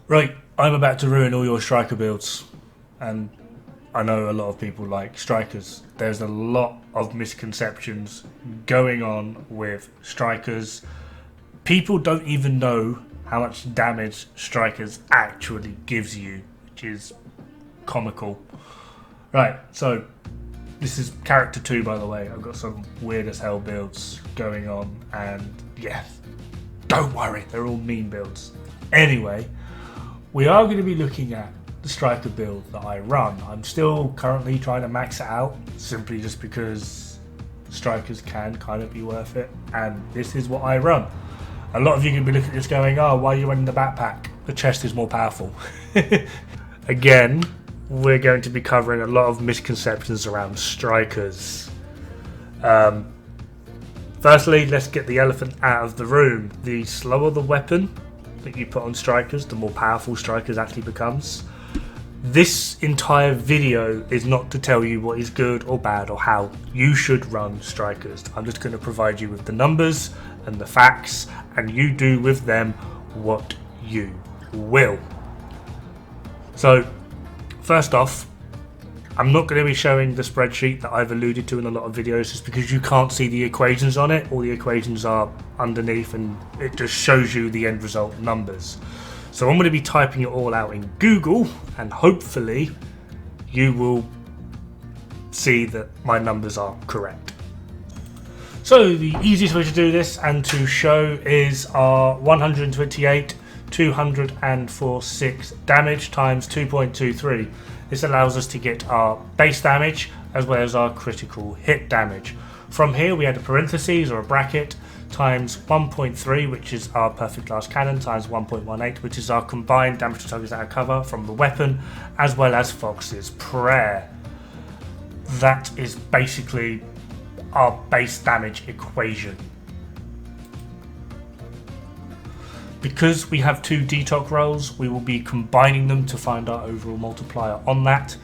Right, I'm about to ruin all your striker builds, and I know a lot of people like strikers. There's a lot of misconceptions going on with strikers. People don't even know how much damage strikers actually gives you, which is comical. Right, so this is character 2, by the way. I've got some weird as hell builds going on, and yeah, don't worry, they're all mean builds. Anyway, we are going to be looking at the striker build that I run. I'm still currently trying to max it out, simply just because strikers can kind of be worth it, and this is what I run. A lot of you can be looking at this going, oh, why are you running the backpack? The chest is more powerful. Again, we're going to be covering a lot of misconceptions around strikers. Firstly, let's get the elephant out of the room. The slower the weapon that you put on strikers, the more powerful strikers actually becomes. This entire video is not to tell you what is good or bad or how you should run strikers. I'm just going to provide you with the numbers and the facts, and you do with them what you will. So, first off, I'm not going to be showing the spreadsheet that I've alluded to in a lot of videos just because you can't see the equations on it. All the equations are underneath and it just shows you the end result numbers. So I'm going to be typing it all out in Google, and hopefully you will see that my numbers are correct. So the easiest way to do this and to show is our 128, 204.6 damage times 2.23. This allows us to get our base damage as well as our critical hit damage. From here we add a parentheses or a bracket times 1.3, which is our perfect glass cannon, times 1.18, which is our combined damage to targets out of cover from the weapon, as well as Fox's Prayer. That is basically our base damage equation. Because we have two detox rolls, we will be combining them to find our overall multiplier on that,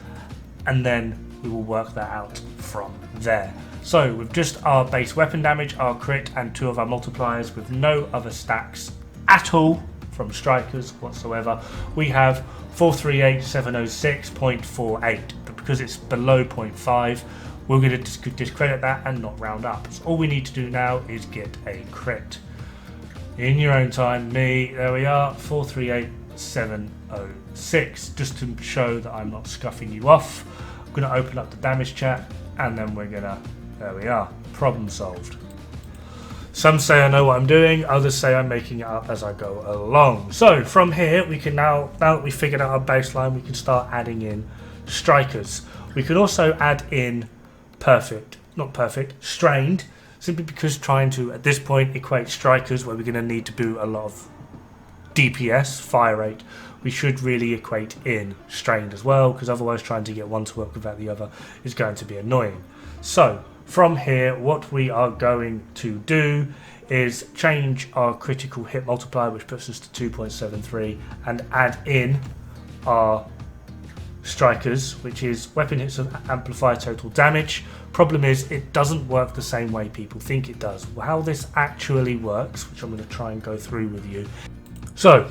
and then we will work that out from there. So with just our base weapon damage, our crit, and two of our multipliers with no other stacks at all from strikers whatsoever, we have 438,706.48. But because it's below 0.5, we're going to discredit that and not round up. So all we need to do now is get a crit. In your own time, there we are, 438,706. Just to show that I'm not scuffing you off, I'm going to open up the damage chat, and then we're going to, there we are, problem solved. Some say I know what I'm doing, others say I'm making it up as I go along. So from here, we can now that we've figured out our baseline, we can start adding in strikers. We can also add in strained, simply because trying to, at this point, equate strikers where we're going to need to do a lot of DPS, fire rate, we should really equate in strained as well, because otherwise trying to get one to work without the other is going to be annoying. So, from here, what we are going to do is change our critical hit multiplier, which puts us to 2.73, and add in our strikers, which is weapon hits of amplify total damage. Problem is, it doesn't work the same way people think it does. How this actually works, which I'm going to try and go through with you. So,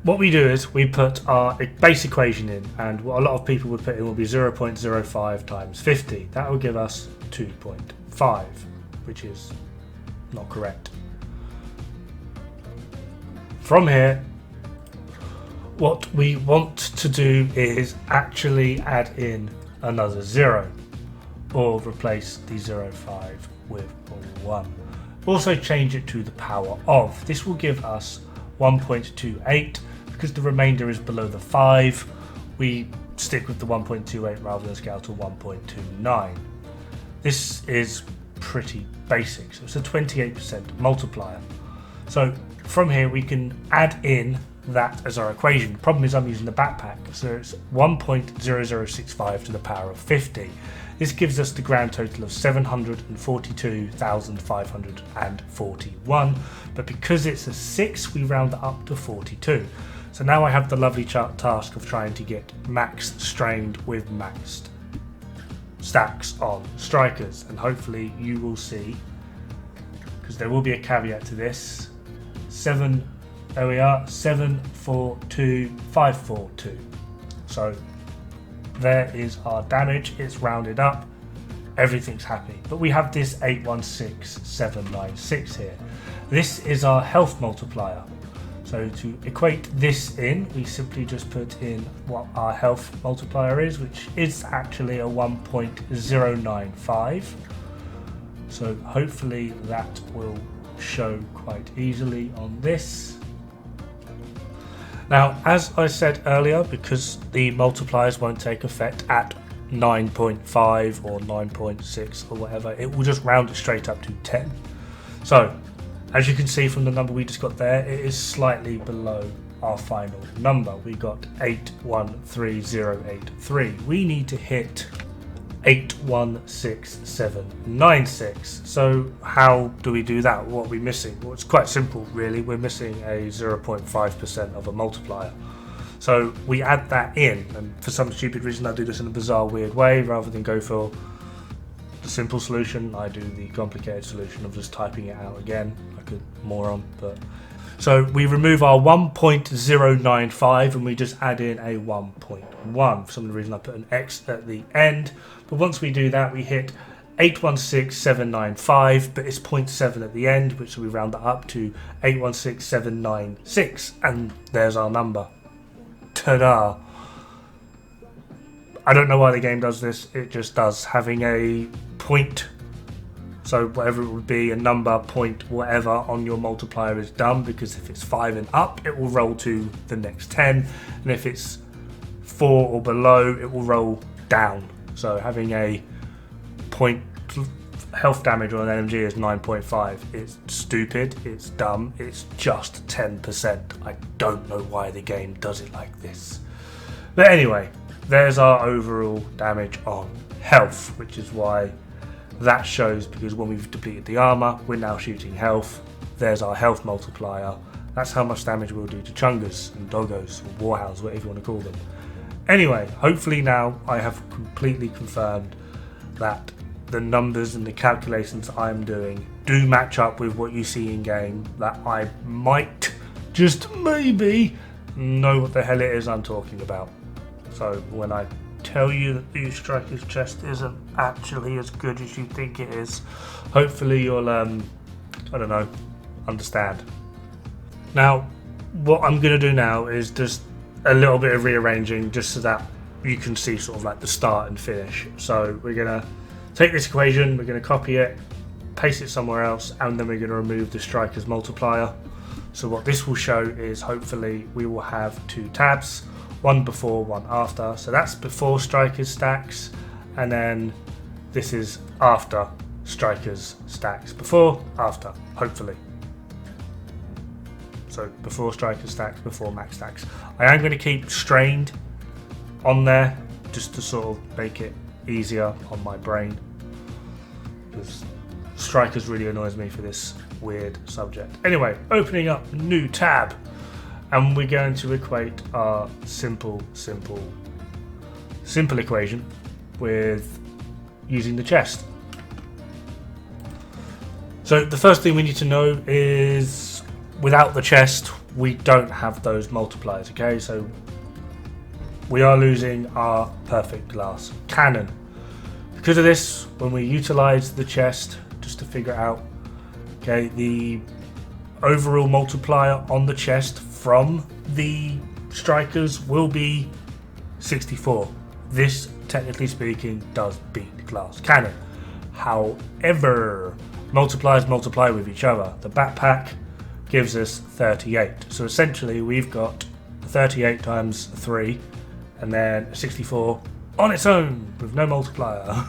what we do is we put our base equation in, and what a lot of people would put in will be 0.05 times 50. That will give us 2.5, which is not correct. From here, what we want to do is actually add in another 0, or replace the 0.5 with a 1. Also change it to the power of. This will give us 1.28. Because the remainder is below the 5, we stick with the 1.28 rather than scale to 1.29. This is pretty basic, so it's a 28% multiplier. So from here we can add in that as our equation. The problem is I'm using the backpack, so it's 1.0065 to the power of 50. This gives us the grand total of 742,541, but because it's a 6, we round that up to 42. So now I have the lovely task of trying to get maxed strained with maxed stacks on strikers, and hopefully you will see, because there will be a caveat to this, 7 There we are, 742,542. So there is our damage. It's rounded up. Everything's happy. But we have this 816796 here. This is our health multiplier. So to equate this in, we simply just put in what our health multiplier is, which is actually a 1.095. So hopefully that will show quite easily on this. Now, as I said earlier, because the multipliers won't take effect at 9.5 or 9.6 or whatever, it will just round it straight up to 10. So, as you can see from the number we just got there, it is slightly below our final number. We got 813083. We need to hit 816796. So how do we do that? What are we missing? Well, it's quite simple really. We're missing a 0.5% of a multiplier. So we add that in, and for some stupid reason I do this in a bizarre weird way. Rather than go for the simple solution, I do the complicated solution of just typing it out again like a moron. But so we remove our 1.095 and we just add in a 1.1. For some reason I put an X at the end. But once we do that, we hit 816795, but it's 0.7 at the end, which we round that up to 816796, and there's our number. Ta-da! I don't know why the game does this, it just does. Having a point, so whatever it would be, a number, point, whatever on your multiplier is dumb, because if it's 5 and up, it will roll to the next 10, and if it's 4 or below, it will roll down. So having a point health damage on an NMG is 9.5. It's stupid, it's dumb, it's just 10%. I don't know why the game does it like this. But anyway, there's our overall damage on health, which is why that shows, because when we've depleted the armor, we're now shooting health. There's our health multiplier. That's how much damage we'll do to chungas and doggos or warhounds, whatever you want to call them. Anyway, hopefully now I have completely confirmed that the numbers and the calculations I'm doing do match up with what you see in game, that I might, just maybe, know what the hell it is I'm talking about. So when I tell you that the Striker's chest isn't actually as good as you think it is, hopefully you'll, I don't know, understand. Now, what I'm going to do now is just a little bit of rearranging, just so that you can see sort of like the start and finish. So we're going to take this equation, we're going to copy it, paste it somewhere else, and then we're going to remove the Striker's multiplier. So what this will show is, hopefully we will have 2 tabs, one before, one after. So that's before Striker's stacks, and then this is after Striker's stacks. Before, after, hopefully. So before Striker's stacks, before max stacks. I am going to keep strained on there, just to sort of make it easier on my brain, because Strikers really annoys me for this weird subject. Anyway, opening up a new tab, and we're going to equate our simple equation with using the chest. So the first thing we need to know is, without the chest, we don't have those multipliers, okay? So we are losing our perfect glass cannon. Because of this, when we utilize the chest, just to figure it out, okay, the overall multiplier on the chest from the Strikers will be 64. This, technically speaking, does beat glass cannon. However, multipliers multiply with each other. The backpack gives us 38. So essentially we've got 38 times 3 and then 64 on its own with no multiplier.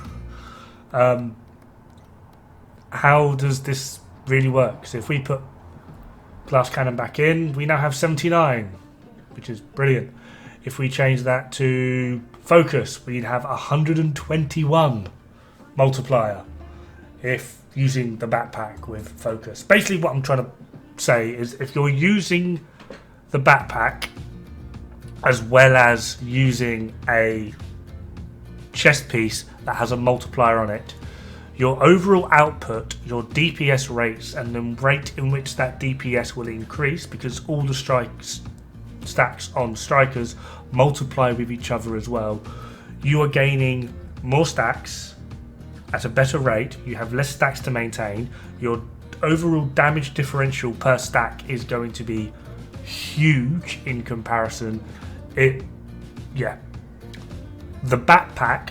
How does this really work? So if we put glass cannon back in, we now have 79, which is brilliant. If we change that to focus, we'd have 121 multiplier if using the backpack with focus. Basically what I'm trying to say is, if you're using the backpack as well as using a chest piece that has a multiplier on it, your overall output, your DPS rates, and the rate in which that DPS will increase, because all the stacks on strikers multiply with each other as well. You are gaining more stacks at a better rate. You have less stacks to maintain. Your overall damage differential per stack is going to be huge in comparison. The backpack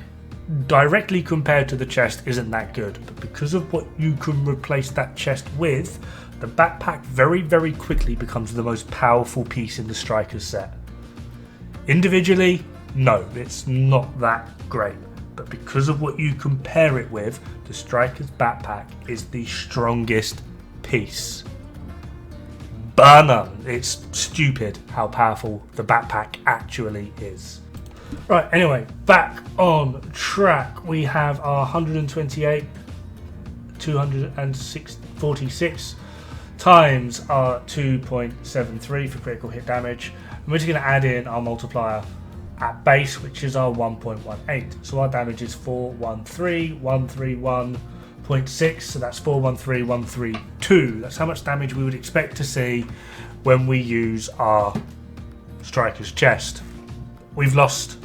directly compared to the chest isn't that good, but because of what you can replace that chest with, the backpack very, very quickly becomes the most powerful piece in the Strikers set. Individually, no, it's not that great, but because of what you compare it with, the Strikers backpack is the strongest piece. Bar none. It's stupid how powerful the backpack actually is. Right, anyway, back on track. We have our 128, 246 times our 2.73 for critical hit damage. And we're just going to add in our multiplier at base, which is our 1.18. So our damage is 413,131.6. So that's 413,132. That's how much damage we would expect to see when we use our Striker's chest. We've lost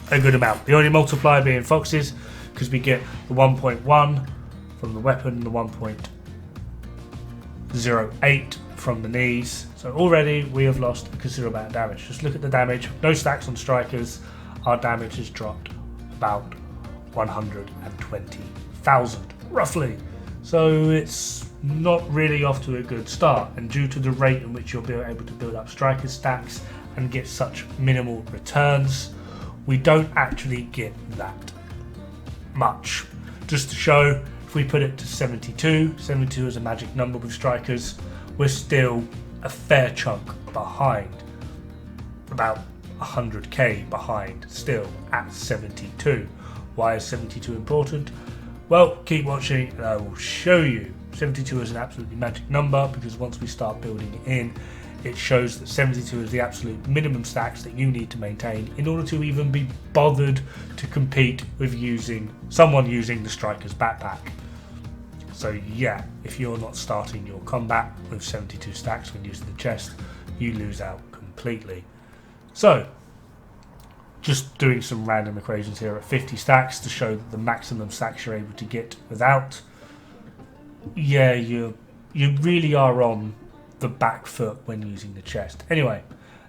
a good amount. The only multiplier being Fox's, because we get the 1.1 from the weapon, the 1.08 from the knees. So already we have lost a considerable amount of damage. Just look at the damage. No stacks on Strikers. Our damage has dropped about 120,000, roughly. So it's not really off to a good start. And due to the rate in which you'll be able to build up Striker stacks and get such minimal returns, we don't actually get that much. Just to show, if we put it to 72 is a magic number with Strikers, we're still a fair chunk behind, about 100k behind still at 72. Why is 72 important? Well, keep watching and I will show you. 72 is an absolutely magic number because once we start building it in, it shows that 72 is the absolute minimum stacks that you need to maintain in order to even be bothered to compete with someone using the Striker's backpack. So yeah, if you're not starting your combat with 72 stacks when using the chest, you lose out completely. So, just doing some random equations here at 50 stacks to show that the maximum stacks you're able to get without, yeah, you really are on the back foot when using the chest. Anyway,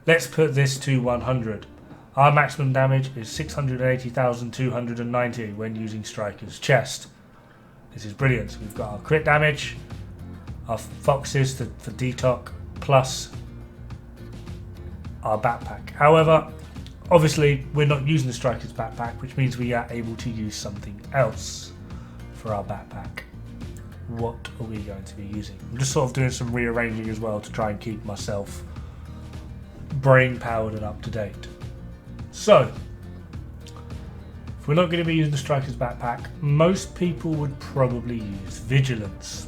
let's put this to 100. Our maximum damage is 680,290 when using Striker's chest. This is brilliant. So we've got our crit damage, our Foxes for detox, plus our backpack. However, obviously we're not using the Striker's backpack, which means we are able to use something else for our backpack. What are we going to be using? I'm just sort of doing some rearranging as well to try and keep myself brain powered and up to date. So, if we're not going to be using the Striker's backpack, most people would probably use Vigilance.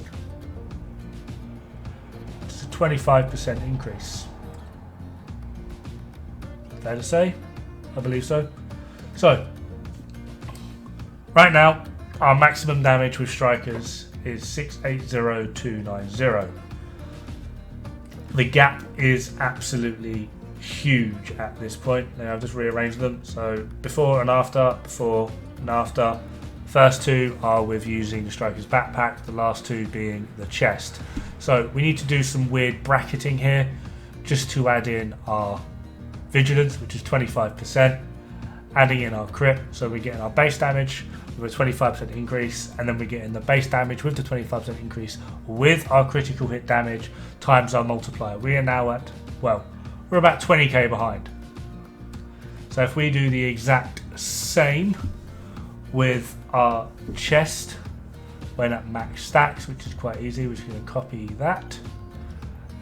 It's a 25% increase. Fair to say? I believe so. So, right now, our maximum damage with Strikers is 680,290. The gap is absolutely huge at this point. Now I've just rearranged them. So before and after. First two are with using the Striker's backpack, the last two being the chest. So we need to do some weird bracketing here just to add in our Vigilance, which is 25%, adding in our crit, so we're getting our base damage with a 25% increase, and then we're getting the base damage with the 25% increase with our critical hit damage times our multiplier. We are now at, well, we're about 20k behind. So if we do the exact same with our chest when at max stacks, which is quite easy, we're just going to copy that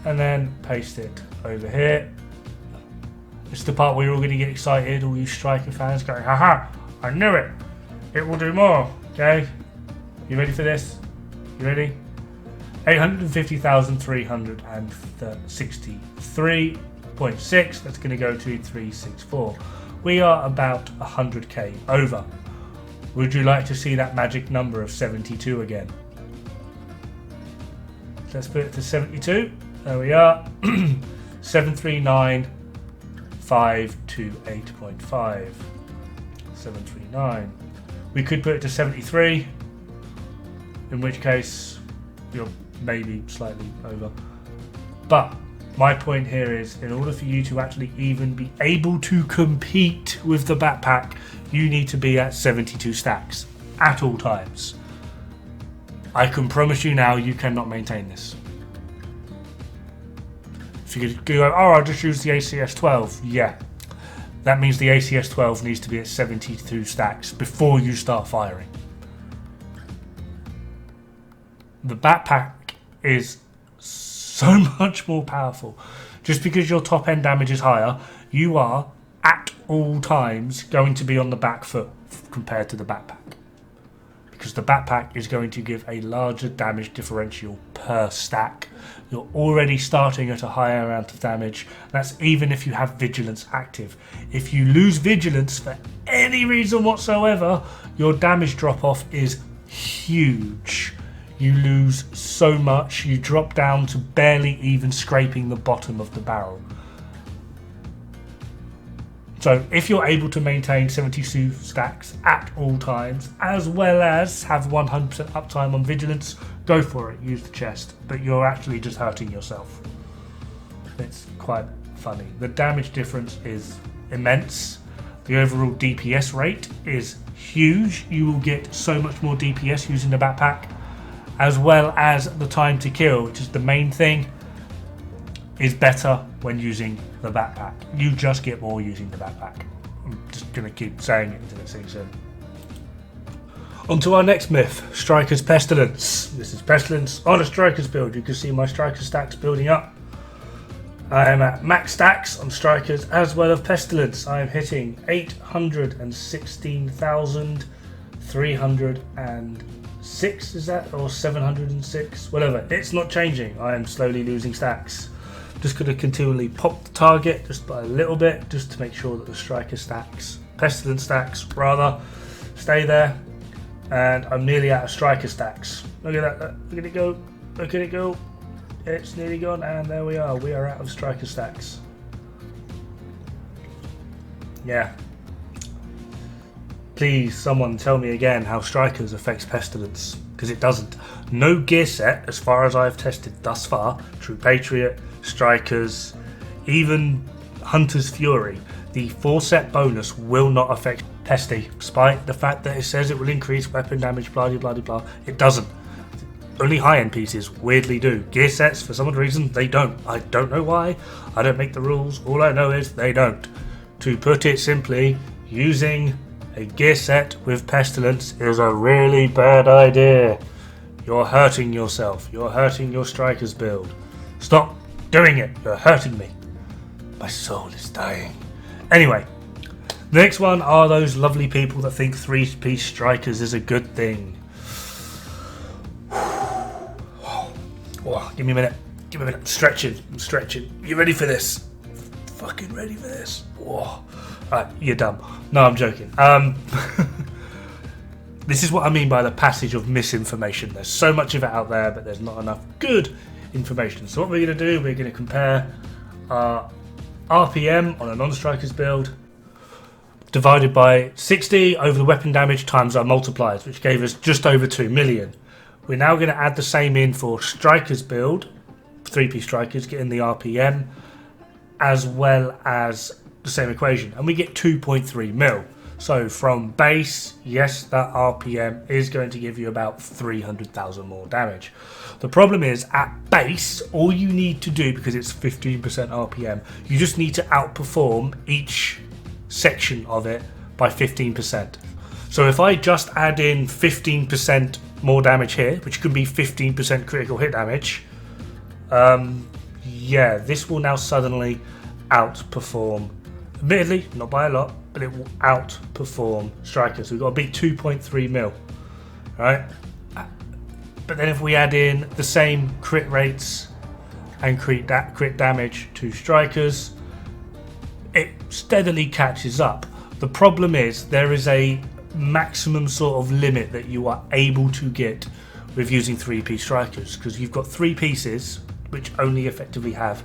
and then paste it over here. This is the part where you're all going to get excited, all you Striker fans going, haha, I knew it! It will do more, okay? You ready for this? You ready? 850,363.6, that's going to go to 364. We are about 100k over. Would you like to see that magic number of 72 again? Let's put it to 72. There we are. 739,528.5. 739. We could put it to 73, in which case you're maybe slightly over. But my point here is, in order for you to actually even be able to compete with the backpack, you need to be at 72 stacks at all times. I can promise you now, you cannot maintain this. If you could go, oh, I'll just use the ACS 12. Yeah. That means the ACS 12 needs to be at 72 stacks before you start firing. The backpack is so much more powerful. Just because your top end damage is higher, you are at all times going to be on the back foot compared to the backpack. Because the backpack is going to give a larger damage differential per stack. You're already starting at a higher amount of damage. That's even if you have Vigilance active. If you lose Vigilance for any reason whatsoever, your damage drop off is huge. You lose so much, you drop down to barely even scraping the bottom of the barrel. So if you're able to maintain 72 stacks at all times, as well as have 100% uptime on Vigilance, go for it, use the chest. But you're actually just hurting yourself. It's quite funny. The damage difference is immense. The overall DPS rate is huge. You will get so much more DPS using the backpack, as well as the time to kill, which is the main thing, is better when using the backpack. You just get more using the backpack. I'm just going to keep saying it until it sinks in. On to our next myth, Striker's Pestilence. This is Pestilence on a Striker's build. You can see my Striker stacks building up. I am at max stacks on Strikers as well as Pestilence. I am hitting 816,306, is that? Or 706? Whatever. It's not changing. I am slowly losing stacks. Just going to continually pop the target just by a little bit, just to make sure that the Striker stacks, Pestilence stacks rather, stay there. And I'm nearly out of Striker stacks. Look at that. Look at it go. Look at it go. It's nearly gone, and there we are. We are out of Striker stacks. Yeah. Please, someone tell me again how Strikers affects Pestilence, because it doesn't. No gear set, as far as I've tested thus far, True Patriot, Strikers, even Hunter's Fury, the 4-set bonus will not affect Pesty, despite the fact that it says it will increase weapon damage, blah blah blah blah. It doesn't. Only high-end pieces weirdly do. Gear sets, for some odd reason, they don't. I don't know why. I don't make the rules. All I know is they don't. To put it simply, using a gear set with Pestilence is a really bad idea. You're hurting yourself. You're hurting your Striker's build. Stop doing it. You're hurting me. My soul is dying. Anyway, the next one are those lovely people that think 3-piece Strikers is a good thing. Oh, give me a minute. Give me a minute. I'm stretching. You ready for this? Fucking ready for this. Oh. Alright, you're dumb. No, I'm joking. This is what I mean by the passage of misinformation. There's so much of it out there, but there's not enough good information. So what we're going to do, we're going to compare our RPM on a non-Strikers build divided by 60 over the weapon damage times our multipliers, which gave us just over 2 million. We're now going to add the same in for Strikers build, 3-piece Strikers, getting the RPM, as well as the same equation, and we get 2.3 mil. So from base, yes, that RPM is going to give you about 300,000 more damage. The problem is, at base, all you need to do, because it's 15% RPM, you just need to outperform each section of it by 15%. So if I just add in 15% more damage here, which could be 15% critical hit damage, yeah, this will now suddenly outperform, admittedly, not by a lot, but it will outperform Strikers. So we've got a big 2.3 mil, right? But then if we add in the same crit rates and crit damage to Strikers, it steadily catches up. The problem is there is a maximum sort of limit that you are able to get with using 3-piece strikers, because you've got 3 pieces which only effectively have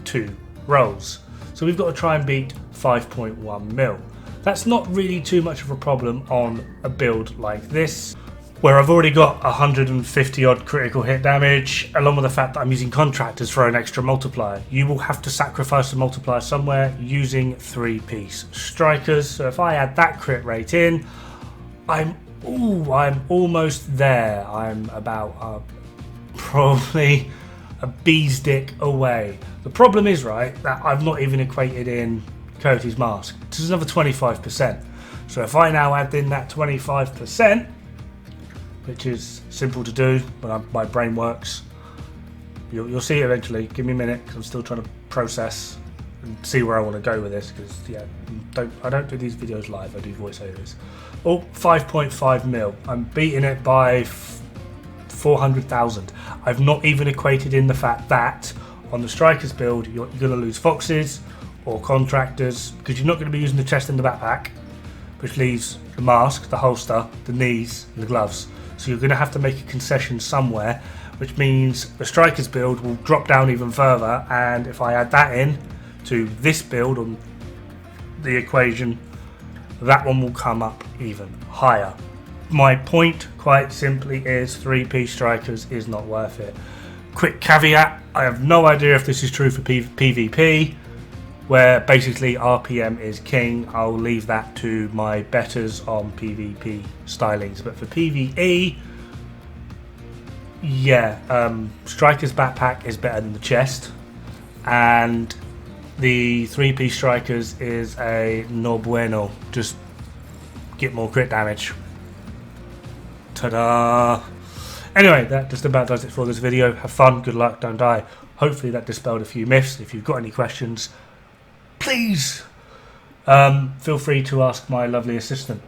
2 rolls. So we've got to try and beat 5.1 mil. That's not really too much of a problem on a build like this, where I've already got 150 odd critical hit damage, along with the fact that I'm using contractors for an extra multiplier. You will have to sacrifice a multiplier somewhere using 3-piece strikers. So if I add that crit rate in, I'm almost there. I'm about probably a bee's dick away. The problem is, right, that I've not even equated in Cody's mask. This is another 25%. So if I now add in that 25%, which is simple to do, but my brain works. You'll see it eventually. Give me a minute, because I'm still trying to process and see where I want to go with this. Because I don't do these videos live. I do voiceovers. Oh, 5.5 mil. I'm beating it by 400,000. I've not even equated in the fact that on the Strikers build, you're going to lose foxes or contractors, because you're not going to be using the chest and the backpack, which leaves the mask, the holster, the knees, and the gloves. So you're going to have to make a concession somewhere, which means the Strikers build will drop down even further, and if I add that in to this build on the equation, that one will come up even higher. My point, quite simply, is 3-piece Strikers is not worth it. Quick caveat, I have no idea if this is true for PvP, where basically RPM is king. I'll leave that to my betters on PvP stylings. But for PvE, yeah, Striker's backpack is better than the chest, and the 3-piece Strikers is a no bueno. Just get more crit damage. Ta-da! Anyway, that just about does it for this video. Have fun, good luck, don't die. Hopefully that dispelled a few myths. If you've got any questions, please feel free to ask my lovely assistant.